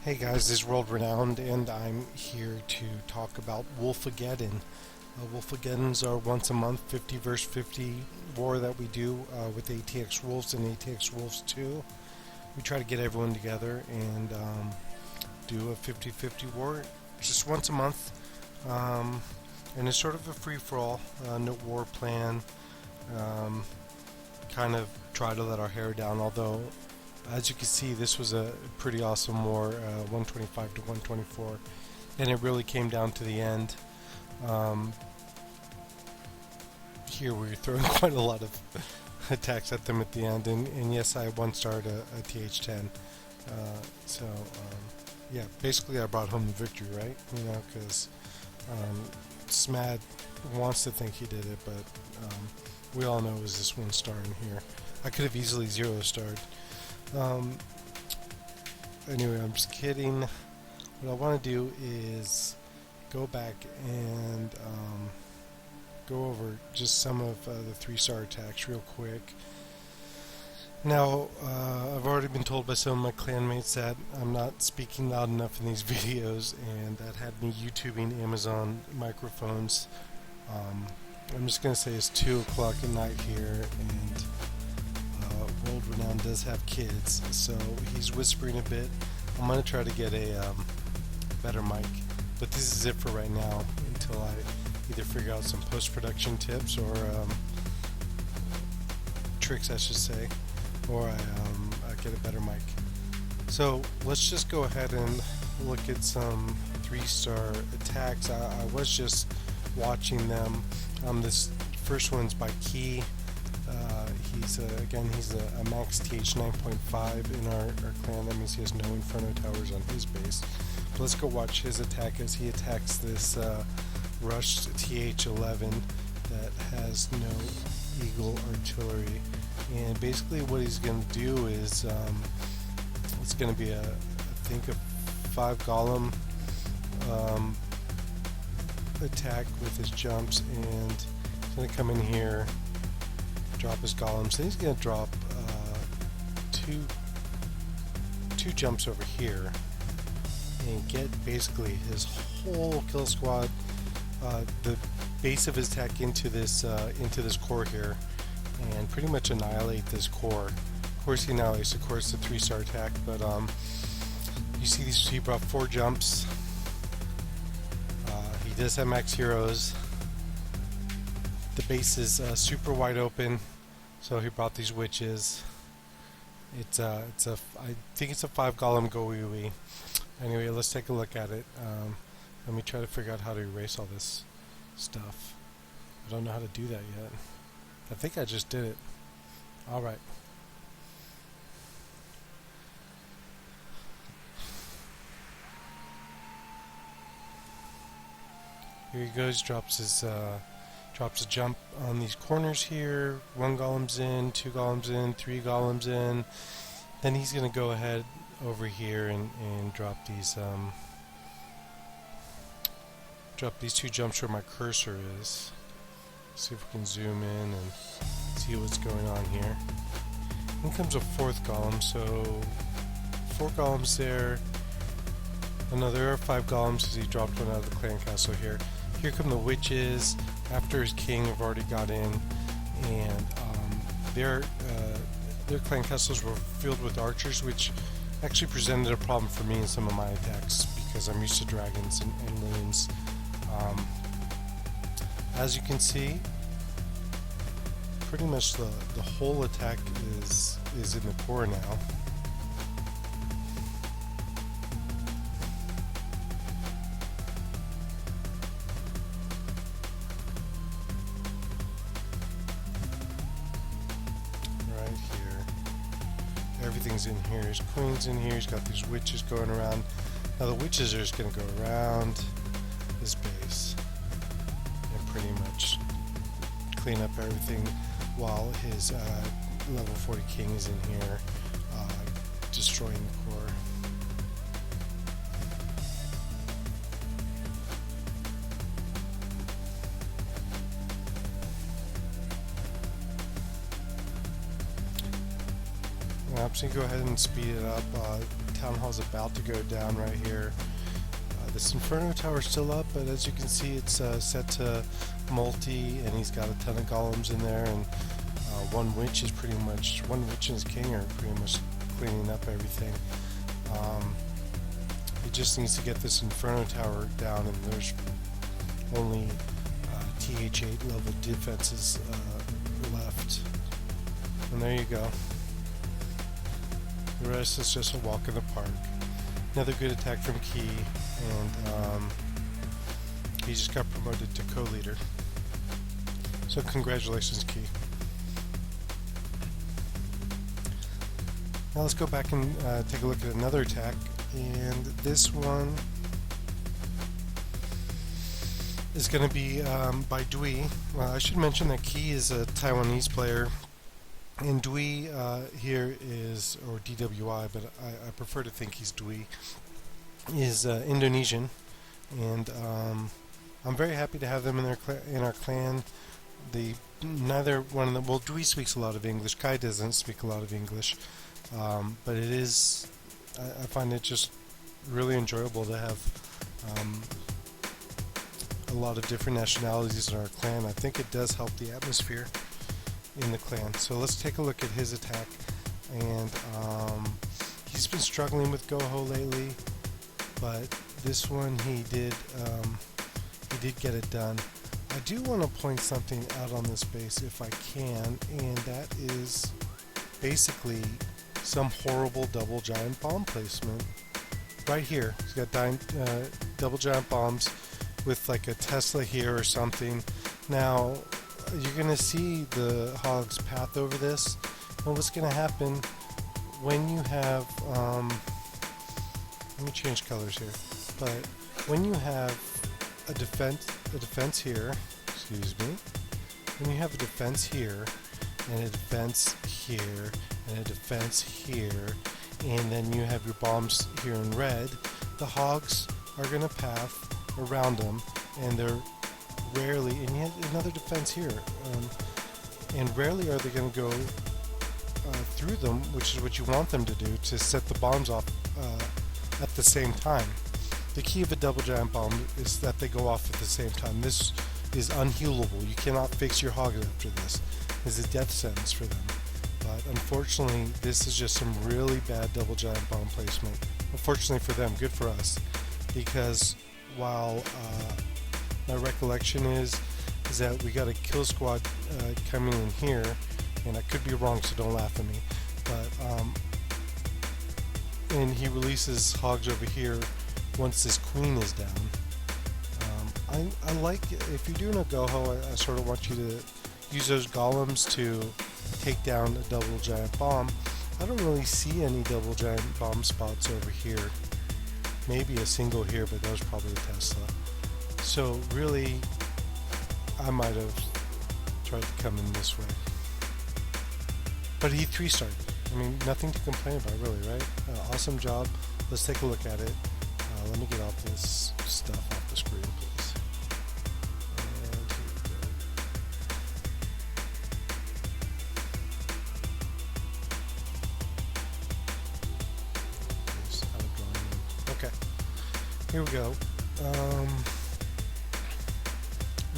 Hey guys, this is World Renowned, and I'm here to talk about Wolfageddon. Wolfageddon's our once a month 50 versus 50 war that we do with ATX Wolves and ATX Wolves 2. We try to get everyone together and do a 50-50 war just once a month. And it's sort of a free-for-all, no war plan. Um, kind of try to let our hair down, although as you can see, this was a pretty awesome war, 125 to 124, and it really came down to the end. Um, Here we were throwing quite a lot of attacks at them at the end, and yes, I one-starred a TH10. Yeah, basically I brought home the victory, right? You know, because Smad wants to think he did it, but we all know it was this one star in here. I could have easily zero-starred. Um, anyway, I'm just kidding. What I want to do is go back and go over just some of the 3-star attacks real quick. Now, I've already been told by some of my clanmates that I'm not speaking loud enough in these videos, and that had me YouTubing Amazon microphones. I'm just going to say it's 2 o'clock at night here, and World Renowned does have kids, so he's whispering a bit. I'm going to try to get a better mic, but this is it for right now until I either figure out some post-production tips or tricks, I should say, or I get a better mic. So let's just go ahead and look at some 3-star attacks. I was just watching them. This first one's by Key. He's a max TH 9.5 in our clan. That means he has no Inferno towers on his base. But let's go watch his attack as he attacks this rushed TH 11 that has no Eagle artillery. And basically what he's going to do is it's going to be I think a 5 golem attack with his jumps, and he's going to come in here, drop his golems. Then he's going to drop two jumps over here and get basically his whole kill squad, the base of his attack into this core here, and pretty much annihilate this core. Of course, he annihilates, of course, the 3-star attack, but you see he brought 4 jumps. He does have max heroes. The base is super wide open, so he brought these witches. I think it's a 5 golem go wee wee. Anyway, let's take a look at it. Let me try to figure out how to erase all this stuff. I don't know how to do that yet. I think I just did it. Alright. Here he goes, drops a jump on these corners here. 1 golem's in, 2 golems in, 3 golems in. Then he's going to go ahead over here and drop these 2 jumps where my cursor is. See if we can zoom in and see what's going on here. In comes a 4th golem, so 4 golems there. Oh no, there are 5 golems because he dropped one out of the clan castle here. Here come the witches. After his king have already got in, and their clan castles were filled with archers, which actually presented a problem for me in some of my attacks because I'm used to dragons and loons. As you can see, pretty much the whole attack is in the core now. Everything's in here. His queen's in here. He's got these witches going around. Now the witches are just going to go around his base and pretty much clean up everything while his level 40 king is in here destroying the core. I'm just going to go ahead and speed it up. town hall's about to go down right here. This Inferno Tower's still up, but as you can see, it's set to multi, and he's got a ton of golems in there, and one witch and his king are pretty much cleaning up everything. He just needs to get this Inferno Tower down, and there's only TH8 level defenses left. And there you go. The rest is just a walk in the park. Another good attack from Key, and he just got promoted to co-leader. So congratulations, Key. Now let's go back and take a look at another attack, and this one is going to be by Twiw. Well, I should mention that Key is a Taiwanese player, and Twiw here is, or DWI, but I prefer to think he's Twiw, is Indonesian, and I'm very happy to have them in our clan. Neither one of them, well, Twiw speaks a lot of English. Kai doesn't speak a lot of English, but it is, I find it just really enjoyable to have a lot of different nationalities in our clan. I think it does help the atmosphere in the clan. So let's take a look at his attack, and he's been struggling with Goho lately, but this one he did get it done. I do want to point something out on this base if I can, and that is basically some horrible double giant bomb placement right here. He's got double giant bombs with like a Tesla here or something. Now you're gonna see the hog's path over this, and what's gonna happen when you have let me change colors here, but when you have a defense here, excuse me, when you have a defense here and a defense here and a defense here, and then you have your bombs here in red, the hogs are gonna path around them, and they're rarely, and you have another defense here, and rarely are they going to go through them, which is what you want them to do, to set the bombs off at the same time. The key of a double giant bomb is that they go off at the same time. This is unhealable. You cannot fix your hog after this. This is a death sentence for them. But unfortunately, this is just some really bad double giant bomb placement. Unfortunately for them, good for us, because while my recollection is that we got a kill squad coming in here, and I could be wrong, so don't laugh at me, but and he releases hogs over here once this queen is down. I like, if you're doing a Goho, I sort of want you to use those golems to take down a double giant bomb. I don't really see any double giant bomb spots over here. Maybe a single here, but that was probably a Tesla. So really, I might have tried to come in this way. But he 3-starred. I mean, nothing to complain about, really, right? Awesome job. Let's take a look at it. Let me get all this stuff off the screen, please. And here we go. Okay, here we go.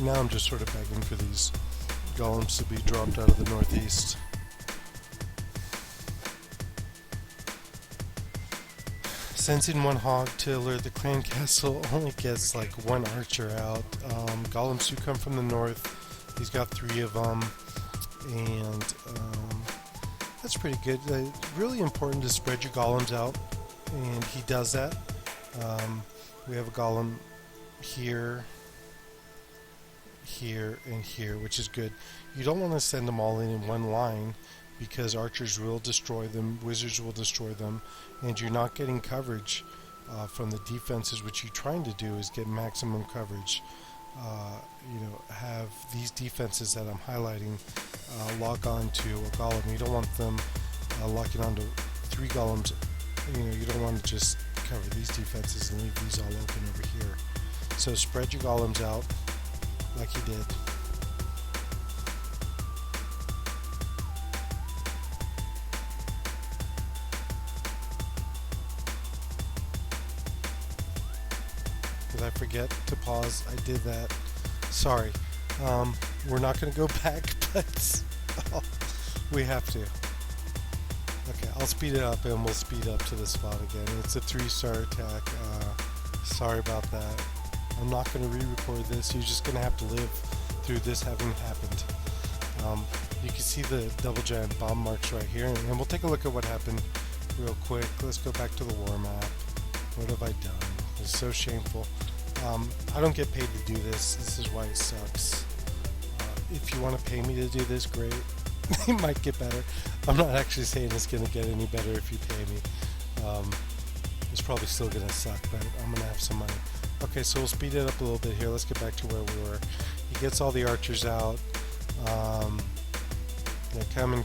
Now I'm just sort of begging for these golems to be dropped out of the northeast. Sensing one hog to alert the clan castle only gets like one archer out. Golems do come from the north. He's got 3 of them, and that's pretty good. Really important to spread your golems out, and he does that. We have a golem here, here, and here, which is good. You don't want to send them all in one line, because archers will destroy them, wizards will destroy them, and you're not getting coverage from the defenses. What you're trying to do is get maximum coverage. Have these defenses that I'm highlighting lock on to a golem. You don't want them locking onto 3 golems. You don't want to just cover these defenses and leave these all open over here. So spread your golems out like he did. Did I forget to pause? I did that. Sorry. We're not going to go back, but we have to. Okay, I'll speed it up and we'll speed up to the spot again. It's a 3-star attack. Sorry about that. I'm not going to re-record this. You're just going to have to live through this having happened. You can see the double giant bomb marks right here, and we'll take a look at what happened real quick. Let's go back to the war map. What have I done? It's so shameful. I don't get paid to do this. This is why it sucks. If you want to pay me to do this, great. It might get better. I'm not actually saying it's going to get any better if you pay me. It's probably still going to suck, but I'm going to have some money. Okay, so we'll speed it up a little bit here. Let's get back to where we were. He gets all the archers out. They're coming.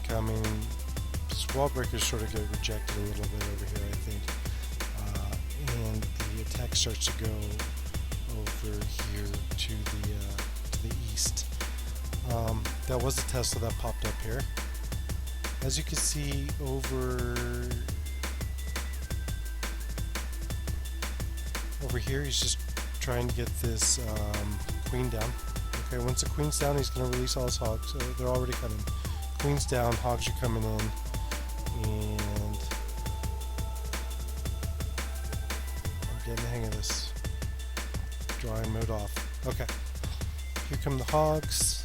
Wall breakers sort of get rejected a little bit over here, I think. And the attack starts to go over here to the east. That was a Tesla that popped up here. As you can see over here, he's just trying to get this queen down. Okay, once the queen's down, he's going to release all his hogs. So they're already coming. Queen's down, hogs are coming in, and I'm getting the hang of this. Drawing mode off. Okay, here come the hogs.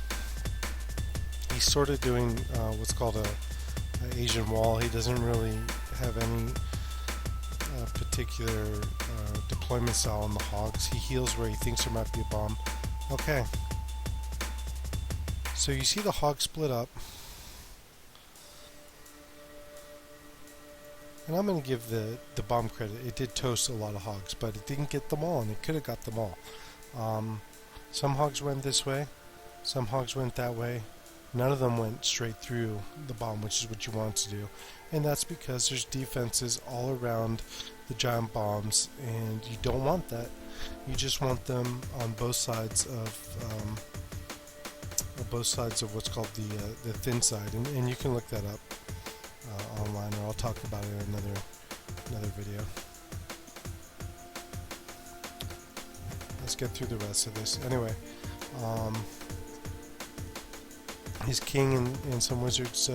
He's sort of doing what's called an Asian wall. He doesn't really have any particular deployment style on the hogs. He heals where he thinks there might be a bomb. Okay. So you see the hogs split up. And I'm going to give the bomb credit. It did toast a lot of hogs, but it didn't get them all, and it could have got them all. Some hogs went this way. Some hogs went that way. None of them went straight through the bomb, which is what you want to do. And that's because there's defenses all around the giant bombs, and you don't want that. You just want them on both sides of what's called the thin side, and you can look that up online, or I'll talk about it in another video. Let's get through the rest of this. Anyway, his king and some wizards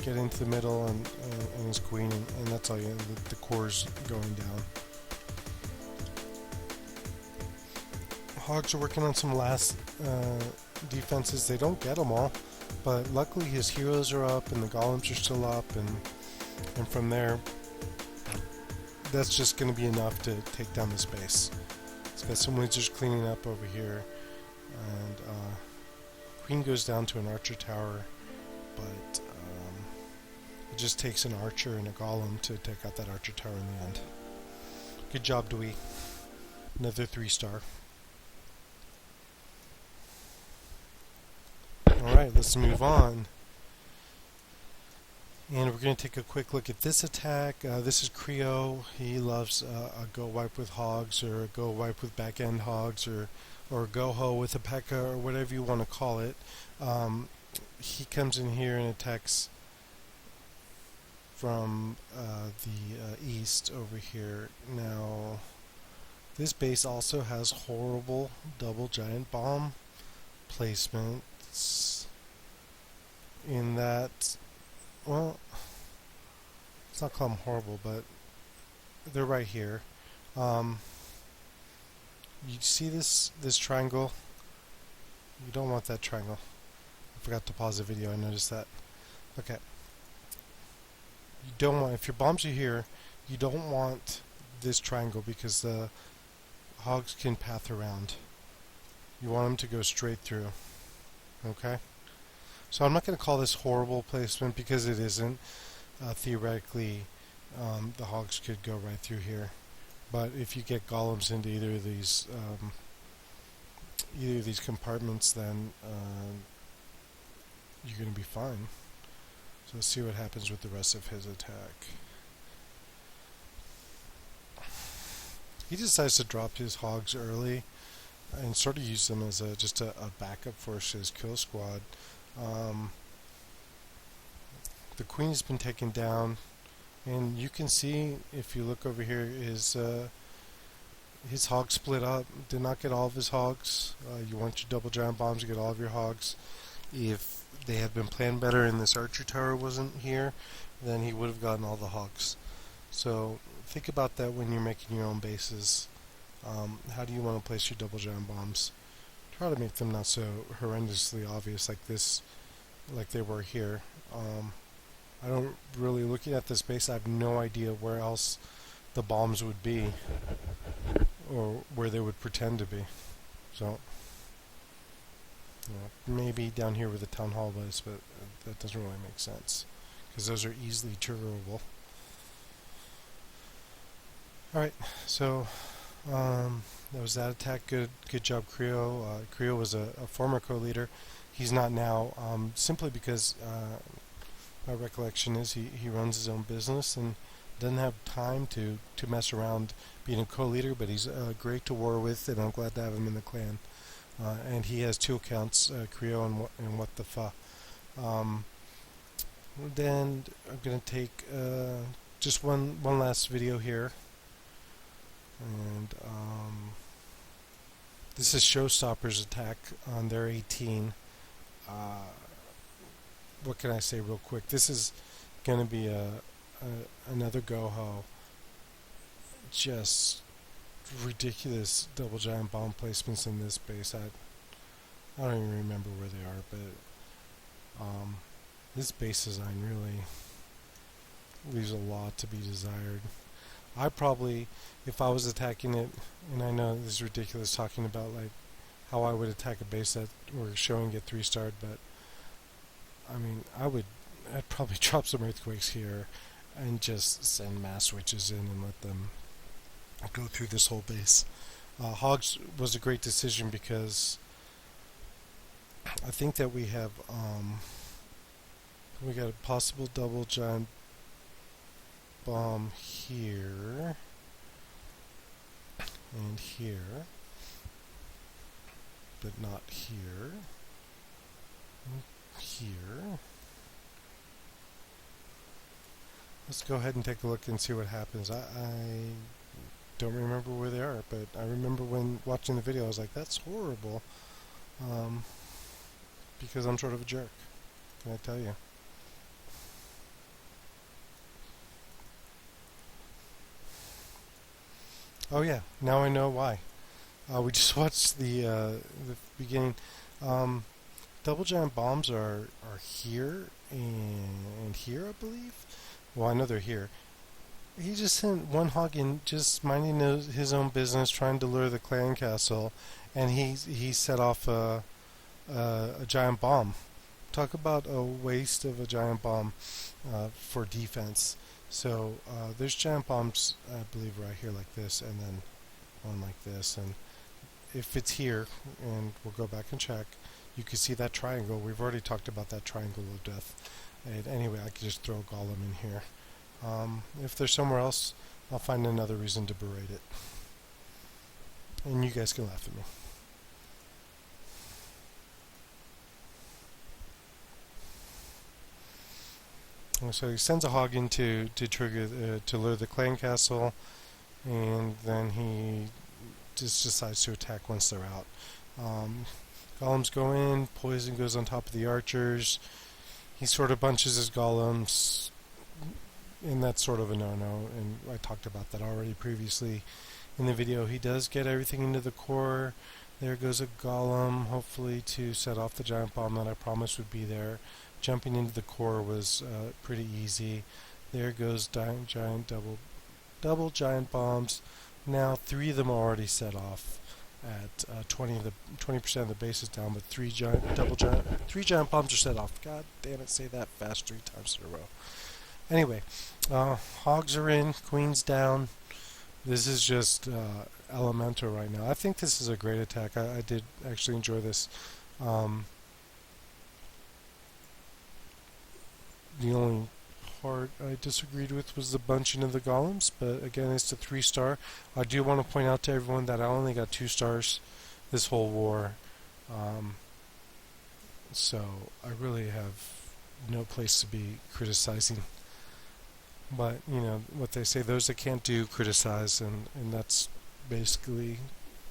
get into the middle, and his queen, and that's all you. The core's going down. Hogs are working on some last defenses. They don't get them all, but luckily his heroes are up and the golems are still up, and from there, that's just going to be enough to take down the space. It's got some wizards cleaning up over here, and queen goes down to an archer tower, but it just takes an archer and a golem to take out that archer tower in the end. Good job, Twiw. Another 3-star. Alright, let's move on. And we're going to take a quick look at this attack. This is Twiw. He loves a go wipe with hogs, or a go wipe with back end hogs, or go-ho with a P.E.K.K.A, or whatever you want to call it. He comes in here and attacks from the east over here. Now, this base also has horrible double giant bomb placements in that, well, let's not call them horrible, but they're right here. You see this triangle? You don't want that triangle. I forgot to pause the video, I noticed that. Okay. You don't want, if your bombs are here, you don't want this triangle because the hogs can path around. You want them to go straight through. Okay? So I'm not going to call this horrible placement because it isn't. Theoretically, the hogs could go right through here. But if you get golems into either of these compartments, then you're going to be fine. So let's see what happens with the rest of his attack. He decides to drop his hogs early and sort of use them as just a backup for his kill squad. The queen's been taken down, and you can see, if you look over here, his His hog split up. Did not get all of his hogs. You want your double giant bombs to get all of your hogs. If they had been planned better and this archer tower wasn't here, then he would have gotten all the hogs. So think about that when you're making your own bases. How do you want to place your double giant bombs? Try to make them not so horrendously obvious like this, like they were here. I don't really, looking at this base, I have no idea where else the bombs would be or where they would pretend to be. So, maybe down here where the town hall was, but that doesn't really make sense because those are easily triggerable. Alright, so that was that attack. Good job, Creo. Creo was a former co-leader. He's not now, simply because my recollection is he runs his own business and doesn't have time to mess around being a co-leader, but he's great to war with, and I'm glad to have him in the clan. And he has 2 accounts, Creo and What the Fa. Then I'm going to take just one last video here. And this is Showstopper's attack on their 18. What can I say real quick? This is going to be another go-ho. Just ridiculous double giant bomb placements in this base. I don't even remember where they are, but this base design really leaves a lot to be desired. I probably, if I was attacking it, and I know this is ridiculous talking about like how I would attack a base that we're showing get 3-starred, but I mean, I'd probably drop some earthquakes here and just send mass switches in and let them go through this whole base. Hogs was a great decision because I think that we got a possible double giant bomb here and here, but not here. Here. Let's go ahead and take a look and see what happens. I don't remember where they are, but I remember when watching the video I was like, that's horrible, because I'm sort of a jerk, can I tell you. Oh yeah, now I know why. We just watched the beginning. Double giant bombs are here and here, I believe. Well, I know they're here. He just sent one hog in, just minding his own business, trying to lure the clan castle, and he set off a giant bomb. Talk about a waste of a giant bomb for defense. So there's giant bombs, I believe, right here like this, and then one like this. And if it's here, and we'll go back and check, you can see that triangle. We've already talked about that triangle of death. And anyway, I could just throw a golem in here. If there's somewhere else, I'll find another reason to berate it. And you guys can laugh at me. So he sends a hog in to trigger to lure the clan castle, and then he just decides to attack once they're out. Golems go in, poison goes on top of the archers. He sort of bunches his golems, and that's sort of a no-no, and I talked about that already previously in the video. He does get everything into the core. There goes a golem, hopefully to set off the giant bomb that I promised would be there. Jumping into the core was pretty easy. There goes double giant bombs. Now 3 of them are already set off at 20% of the base is down, but 3 giant bombs are set off. God damn it, say that fast 3 times in a row. Anyway, hogs are in, queen's down. This is just elemental right now. I think this is a great attack. I did actually enjoy this. The only part I disagreed with was the bunching of the golems, but again, it's a 3-star. I do want to point out to everyone that I only got 2 stars this whole war, so I really have no place to be criticizing. But you know what they say: those that can't do, criticize, and that's basically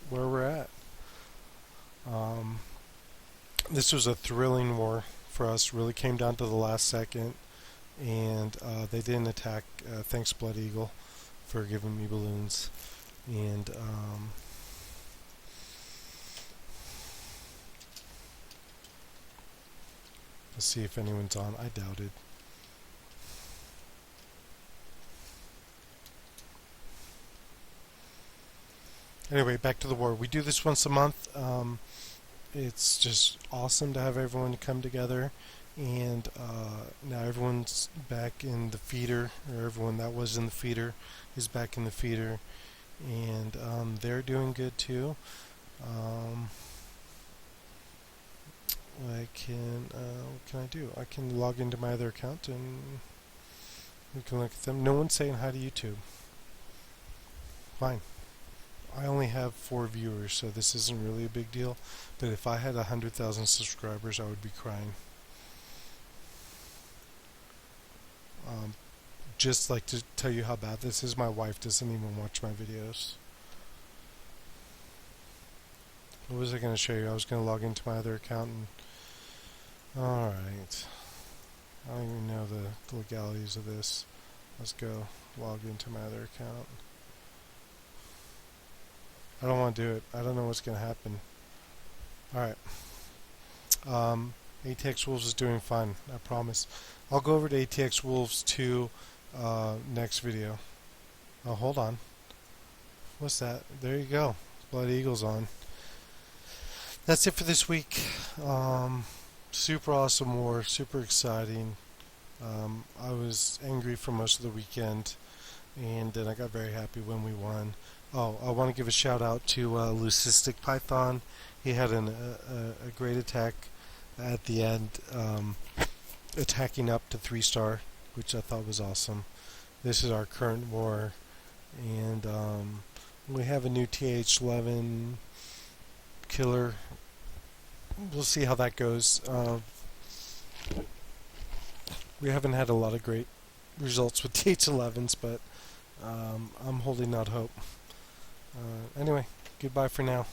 where we're at. Um, this was a thrilling war for us. Really came down to the last second, and they didn't attack. Thanks, Blood Eagle, for giving me balloons. And let's see if anyone's on. I doubt it. Anyway, back to the war. We do this once a month. It's just awesome to have everyone come together, and now everyone's back in the feeder, or everyone that was in the feeder is back in the feeder, and they're doing good too. What can I do? I can log into my other account and we can look at them. No one's saying hi to YouTube. Fine. I only have 4 viewers, so this isn't really a big deal. But if I had 100,000 subscribers, I would be crying. Just like to tell you how bad this is, my wife doesn't even watch my videos. What was I going to show you? I was going to log into my other account and... Alright. I don't even know the legalities of this. Let's go log into my other account. I don't want to do it. I don't know what's going to happen. Alright. ATX Wolves is doing fine. I promise. I'll go over to ATX Wolves 2 next video. Oh, hold on. What's that? There you go. Blood Eagle's on. That's it for this week. Super awesome war. Super exciting. I was angry for most of the weekend, and then I got very happy when we won. Oh, I want to give a shout out to Leucistic Python. He had a great attack at the end, attacking up to 3-star, which I thought was awesome. This is our current war, and we have a new TH11 killer. We'll see how that goes. We haven't had a lot of great results with TH11s, but I'm holding out hope. Anyway, goodbye for now.